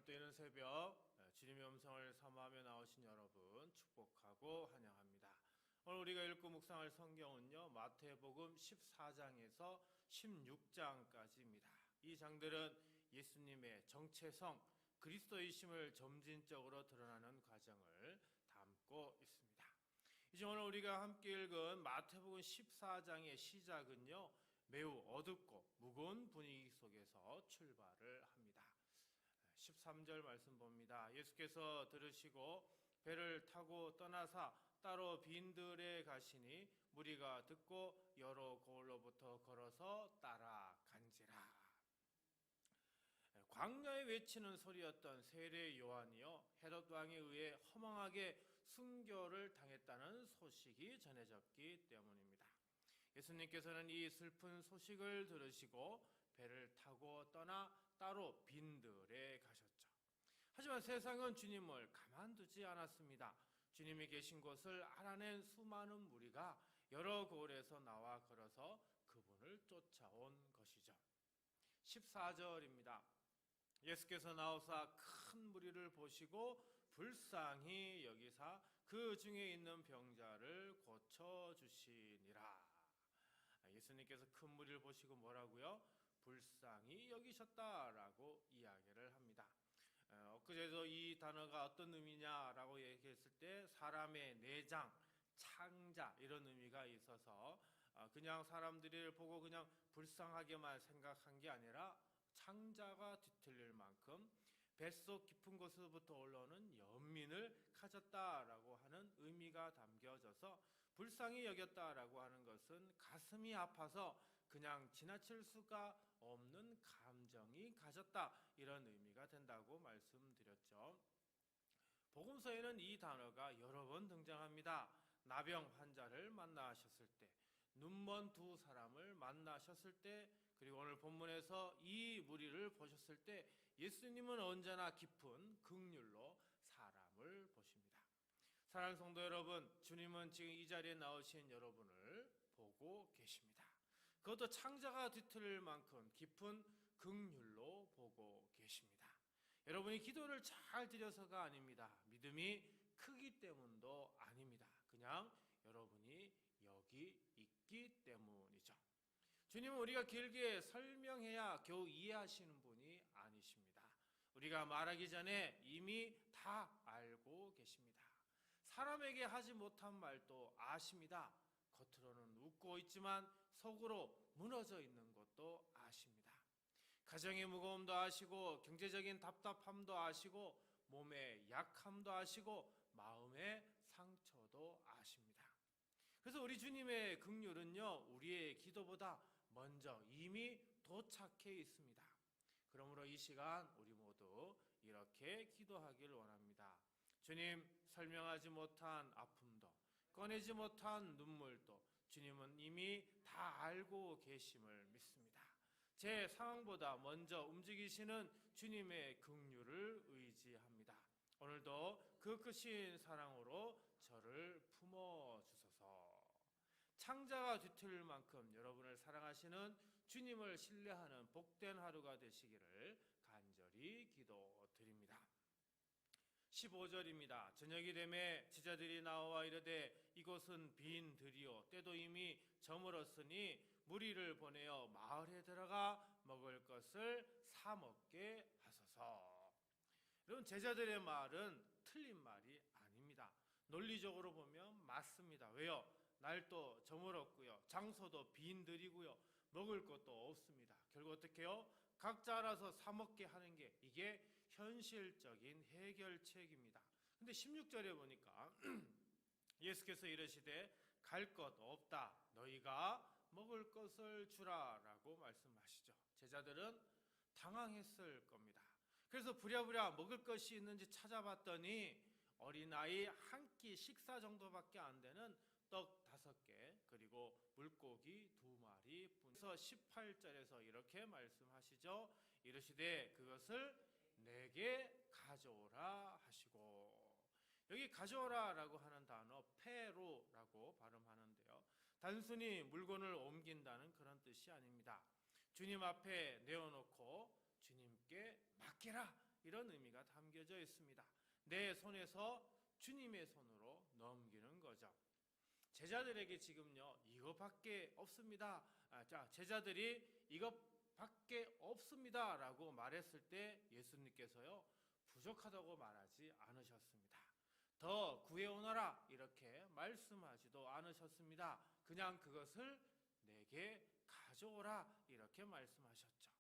오늘 또 이런 새벽 주님의 음성을 사모하며 나오신 여러분 축복하고 환영합니다. 오늘 우리가 읽고 묵상할 성경은요, 마태복음 14장에서 16장까지입니다. 이 장들은 예수님의 정체성, 그리스도이심을 점진적으로 드러나는 과정을 담고 있습니다. 이제 오늘 우리가 함께 읽은 마태복음 14장의 시작은요, 매우 어둡고 무거운 분위기 속에서 출발을 합니다. 13절 말씀 봅니다. 예수께서 들으시고 배를 타고 떠나사 따로 빈들에 가시니 무리가 듣고 여러 고을로부터 걸어서 따라간지라. 광야에 외치는 소리였던 세례 요한이요, 헤롯 왕에 의해 허망하게 순교를 당했다는 소식이 전해졌기 때문입니다. 예수님께서는 이 슬픈 소식을 들으시고 배를 타고 떠나 따로 빈들에 가셨죠. 하지만 세상은 주님을 가만두지 않았습니다. 주님이 계신 곳을 알아낸 수많은 무리가 여러 고을에서 나와 걸어서 그분을 쫓아온 것이죠. 14절입니다. 예수께서 나오사 큰 무리를 보시고 불쌍히 여기사 그 중에 있는 병자를 고쳐주시니라. 예수님께서 큰 무리를 보시고 뭐라고요? 불쌍히 여기셨다라고 이야기를 합니다. 엊그제도 이 단어가 어떤 의미냐라고 얘기했을 때 사람의 내장, 창자 이런 의미가 있어서 그냥 사람들을 보고 그냥 불쌍하게만 생각한 게 아니라 창자가 뒤틀릴 만큼 뱃속 깊은 곳으로부터 올라오는 연민을 가졌다라고 하는 의미가 담겨져서 불쌍히 여겼다라고 하는 것은 가슴이 아파서 그냥 지나칠 수가 없는 감정이 가졌다, 이런 의미가 된다고 말씀드렸죠. 복음서에는 이 단어가 여러 번 등장합니다. 나병 환자를 만나셨을 때, 눈먼 두 사람을 만나셨을 때, 그리고 오늘 본문에서 이 무리를 보셨을 때 예수님은 언제나 깊은 긍휼로 사람을 보십니다. 사랑하는 성도 여러분, 주님은 지금 이 자리에 나오신 여러분을 보고 계십니다. 그것도 창자가 뒤틀릴 만큼 깊은 긍휼로 보고 계십니다. 여러분이 기도를 잘 드려서가 아닙니다. 믿음이 크기 때문도 아닙니다. 그냥 여러분이 여기 있기 때문이죠. 주님은 우리가 길게 설명해야 겨우 이해하시는 분이 아니십니다. 우리가 말하기 전에 이미 다 알고 계십니다. 사람에게 하지 못한 말도 아십니다. 겉으로는 웃고 있지만 속으로 무너져 있는 것도 아십니다. 가정의 무거움도 아시고 경제적인 답답함도 아시고 몸의 약함도 아시고 마음의 상처도 아십니다. 그래서 우리 주님의 긍휼은요, 우리의 기도보다 먼저 이미 도착해 있습니다. 그러므로 이 시간 우리 모두 이렇게 기도하길 원합니다. 주님, 설명하지 못한 아픔도 꺼내지 못한 눈물도 주님은 이미 다 알고 계심을 믿습니다. 제 상황보다 먼저 움직이시는 주님의 긍휼을 의지합니다. 오늘도 그 크신 사랑으로 저를 품어주소서. 창자가 뒤틀릴 만큼 여러분을 사랑하시는 주님을 신뢰하는 복된 하루가 되시기를 간절히 기도드립니다. 15절입니다. 저녁이 되매 제자들이 나와 이르되 이곳은 빈 들이요 때도 이미 저물었으니 무리를 보내어 마을에 들어가 먹을 것을 사 먹게 하소서. 여러분, 제자들의 말은 틀린 말이 아닙니다. 논리적으로 보면 맞습니다. 왜요? 날도 저물었고요, 장소도 빈들이고요, 먹을 것도 없습니다. 결국 어떻게 해요? 각자 알아서 사 먹게 하는 게 이게 현실적인 해결책입니다. 근데 16절에 보니까 예수께서 이르시되 갈 것 없다, 너희가 먹을 것을 주라 라고 말씀하시죠. 제자들은 당황했을 겁니다. 그래서 부랴부랴 먹을 것이 있는지 찾아봤더니 어린아이 한 끼 식사 정도밖에 안 되는 떡 5개 그리고 물고기 2마리 뿐이서 18절에서 이렇게 말씀하시죠. 이르시되 그것을 내게 가져오라 하시고, 여기 가져오라 라고 하는 단어 페로라고 발음하는데요, 단순히 물건을 옮긴다는 그런 뜻이 아닙니다. 주님 앞에 내어놓고 주님께 맡기라, 이런 의미가 담겨져 있습니다. 내 손에서 주님의 손으로 넘기는 거죠. 제자들에게 지금요, 이것밖에 없습니다. 제자들이 이것밖에 없습니다 라고 말했을 때 예수님께서요, 부족하다고 말하지 않으셨습니다. 더 구해오너라 이렇게 말씀하지도 않으셨습니다. 그냥 그것을 내게 가져오라 이렇게 말씀하셨죠.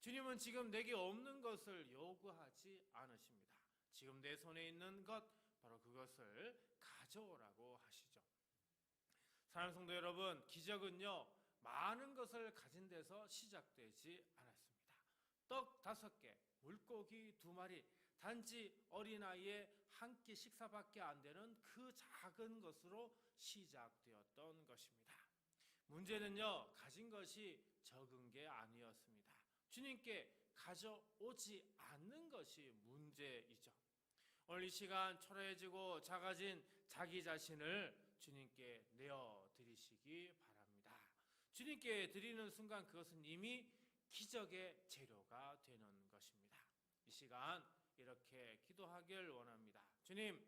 주님은 지금 내게 없는 것을 요구하지 않으십니다. 지금 내 손에 있는 것, 바로 그것을 가져오라고 하시죠. 사랑하는 성도 여러분, 기적은요, 많은 것을 가진 데서 시작되지 않았습니다. 떡 5개, 물고기 2마리, 단지 어린아이의 한 끼 식사밖에 안 되는 그 작은 것으로 시작되었던 것입니다. 문제는요, 가진 것이 적은 게 아니었습니다. 주님께 가져오지 않는 것이 문제이죠. 오늘 이 시간 초라해지고 작아진 자기 자신을 주님께 내어드리시기 바랍니다. 주님께 드리는 순간 그것은 이미 기적의 재료가 되는 것입니다. 이 시간 이렇게 기도하길 원합니다. 주님,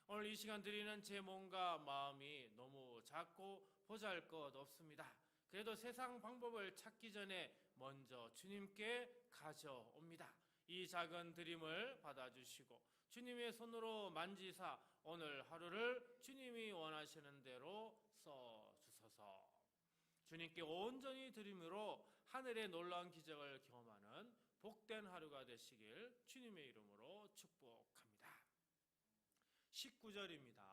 오늘 이 시간 드리는 제 몸과 마음이 너무 작고 보잘것없습니다. 그래도 세상 방법을 찾기 전에 먼저 주님께 가져옵니다. 이 작은 드림을 받아주시고 주님의 손으로 만지사 오늘 하루를 주님이 원하시는 대로 써주소서. 주님께 온전히 드림으로 하늘의 놀라운 기적을 경험하는 복된 하루가 되시길 주님의 이름으로 축복합니다. 19절입니다.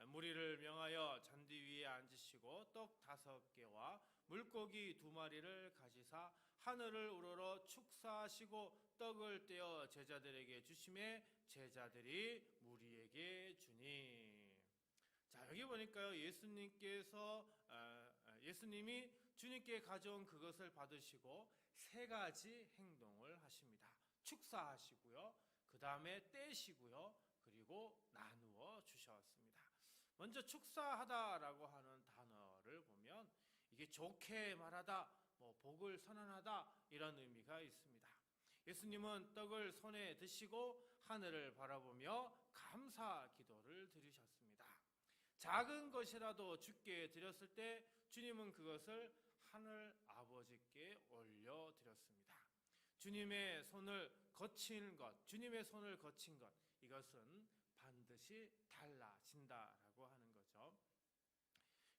무리를 명하여 잔디 위에 앉으시고 떡 5개와 물고기 2마리를 가지사 하늘을 우러러 축사하시고 떡을 떼어 제자들에게 주시매 제자들이 무리에게 주니. 자, 여기 보니까요, 예수님이 주님께 가져온 그것을 받으시고 3가지 행동을 하십니다. 축사하시고요, 그 다음에 떼시고요, 그리고 나누어 주셨습니다. 먼저 축사하다라고 하는 단어를 보면 이게 좋게 말하다, 복을 선언하다 이런 의미가 있습니다. 예수님은 떡을 손에 드시고 하늘을 바라보며 감사 기도를 드리셨습니다. 작은 것이라도 주께 드렸을 때 주님은 그것을 하늘 아버지께 올려드렸습니다. 주님의 손을 거친 것, 이것은 반드시 달라진다라고 하는 거죠.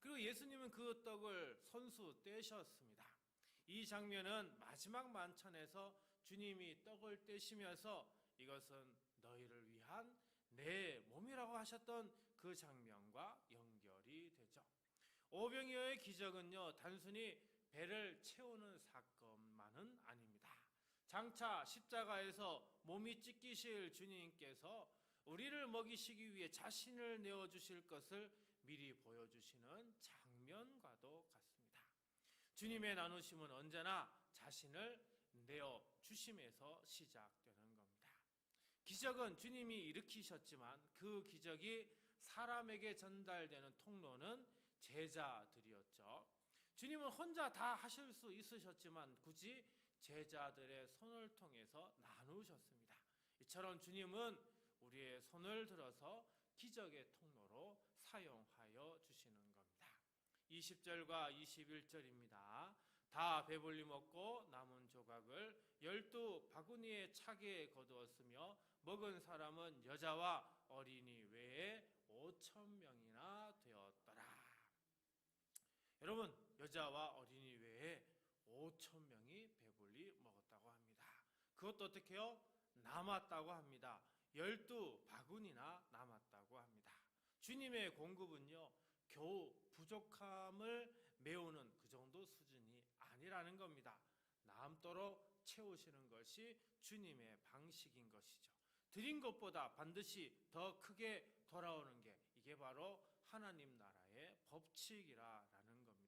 그리고 예수님은 그 떡을 손수 떼셨습니다. 이 장면은 마지막 만찬에서 주님이 떡을 떼시면서 이것은 너희를 위한 내 몸이라고 하셨던 그 장면과 연결이 되죠. 오병이어의 기적은요, 단순히 배를 채우는 사건만은 아닙니다. 장차 십자가에서 몸이 찢기실 주님께서 우리를 먹이시기 위해 자신을 내어주실 것을 미리 보여주시는 장면과도 같습니다. 주님의 나누심은 언제나 자신을 내어주심에서 시작되는 겁니다. 기적은 주님이 일으키셨지만 그 기적이 사람에게 전달되는 통로는 제자들이었죠. 주님은 혼자 다 하실 수 있으셨지만 굳이 제자들의 손을 통해서 나누셨습니다. 이처럼 주님은 우리의 손을 들어서 기적의 통로로 사용하여 주시는 겁니다. 20절과 21절입니다. 다 배불리 먹고 남은 조각을 12바구니에 차게 거두었으며 먹은 사람은 여자와 어린이 외에 5,000명이나 되었더라. 여러분, 여자와 어린이 외에 5,000명이 배불리 먹었다고 합니다. 그것도 어떻게 해요? 남았다고 합니다. 12바구니나 남았다고 합니다. 주님의 공급은요, 겨우 부족함을 메우는 그 정도 수준이 아니라는 겁니다. 남도록 채우시는 것이 주님의 방식인 것이죠. 드린 것보다 반드시 더 크게 돌아오는 게 이게 바로 하나님 나라의 법칙이라는 겁니다.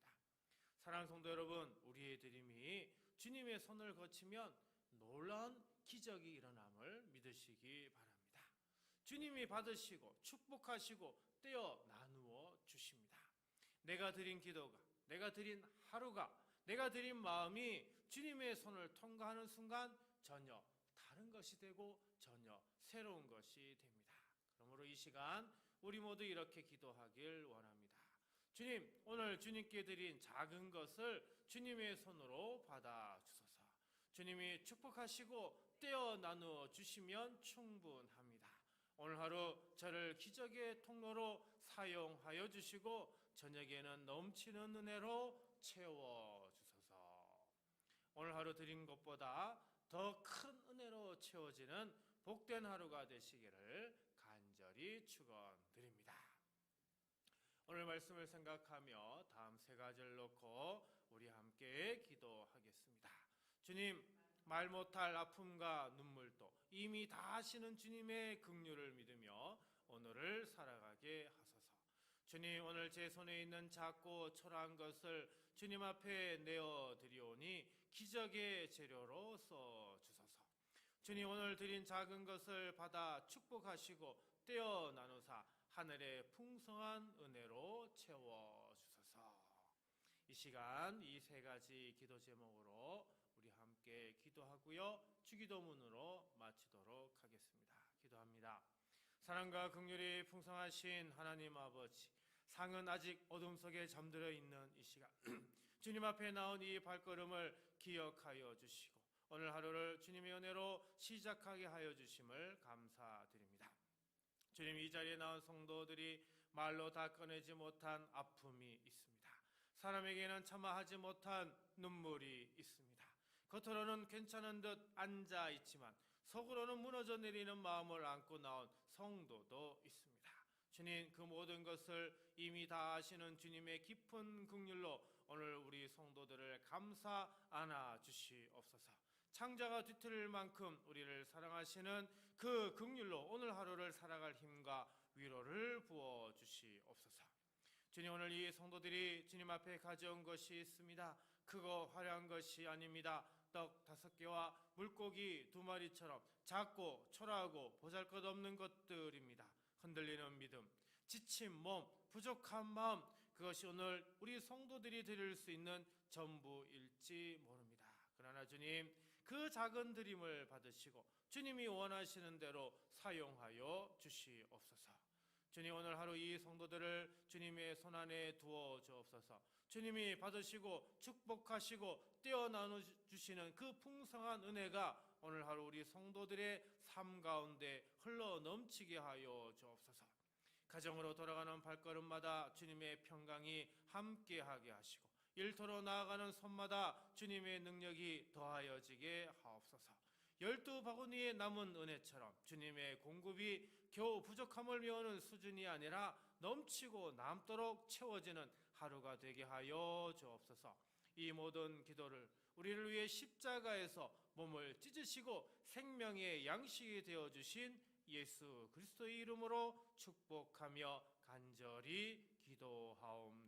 사랑하는 성도 여러분, 우리의 드림이 주님의 손을 거치면 놀라운 기적이 일어남을 믿으시기 바랍니다. 주님이 받으시고 축복하시고 떼어 나누어 주십니다. 내가 드린 기도가, 내가 드린 하루가, 내가 드린 마음이 주님의 손을 통과하는 순간 전혀 다른 다른 것이 되고 전혀 새로운 것이 됩니다. 그러므로 이 시간 우리 모두 이렇게 기도하길 원합니다. 주님, 오늘 주님께 드린 작은 것을 주님의 손으로 받아 주소서. 주님이 축복하시고 떼어 나누어 주시면 충분합니다. 오늘 하루 저를 기적의 통로로 사용하여 주시고 저녁에는 넘치는 은혜로 채워 주소서. 오늘 하루 드린 것보다 더 큰 은혜로 채워지는 복된 하루가 되시기를 간절히 축원드립니다. 오늘 말씀을 생각하며 다음 세 가지를 놓고 우리 함께 기도하겠습니다. 주님, 말 못할 아픔과 눈물도 이미 다 하시는 주님의 긍휼을 믿으며 오늘을 살아가게 하소서. 주님, 오늘 제 손에 있는 작고 초라한 것을 주님 앞에 내어드리오니 기적의 재료로 써주소서. 주님, 오늘 드린 작은 것을 받아 축복하시고 떼어 나누사 하늘의 풍성한 은혜로 채워주소서. 이 시간 이 세 가지 기도 제목으로 우리 함께 기도하고요, 주기도문으로 마치도록 하겠습니다. 기도합니다. 사랑과 긍휼이 풍성하신 하나님 아버지, 상은 아직 어둠 속에 잠들어 있는 이 시간 주님 앞에 나온 이 발걸음을 기억하여 주시고 오늘 하루를 주님의 은혜로 시작하게 하여 주심을 감사드립니다. 주님, 이 자리에 나온 성도들이 말로 다 꺼내지 못한 아픔이 있습니다. 사람에게는 차마 하지 못한 눈물이 있습니다. 겉으로는 괜찮은 듯 앉아 있지만 속으로는 무너져 내리는 마음을 안고 나온 성도도 있습니다. 주님, 그 모든 것을 이미 다 아시는 주님의 깊은 긍휼로 오늘 우리 성도들을 감사 안아 주시옵소서. 창자가 뒤틀릴 만큼 우리를 사랑하시는 그 긍휼로 오늘 하루를 살아갈 힘과 위로를 부어 주시옵소서. 주님, 오늘 이 성도들이 주님 앞에 가져온 것이 있습니다. 크고 화려한 것이 아닙니다. 떡 5개와 물고기 2마리처럼 작고 초라하고 보잘것없는 것들입니다. 흔들리는 믿음, 지친 몸, 부족한 마음, 그것이 오늘 우리 성도들이 드릴 수 있는 전부일지 모릅니다. 그러나 주님, 그 작은 드림을 받으시고 주님이 원하시는 대로 사용하여 주시옵소서. 주님, 오늘 하루 이 성도들을 주님의 손안에 두어 주옵소서. 주님이 받으시고 축복하시고 떼어 나눠주시는 그 풍성한 은혜가 오늘 하루 우리 성도들의 삶 가운데 흘러 넘치게 하여 주옵소서. 가정으로 돌아가는 발걸음마다 주님의 평강이 함께하게 하시고 일터로 나아가는 손마다 주님의 능력이 더하여지게 하옵소서. 12바구니에 남은 은혜처럼 주님의 공급이 겨우 부족함을 메우는 수준이 아니라 넘치고 남도록 채워지는 하루가 되게 하여 주옵소서. 이 모든 기도를 우리를 위해 십자가에서 몸을 찢으시고 생명의 양식이 되어주신 예수 그리스도의 이름으로 축복하며 간절히 기도하옵나이다.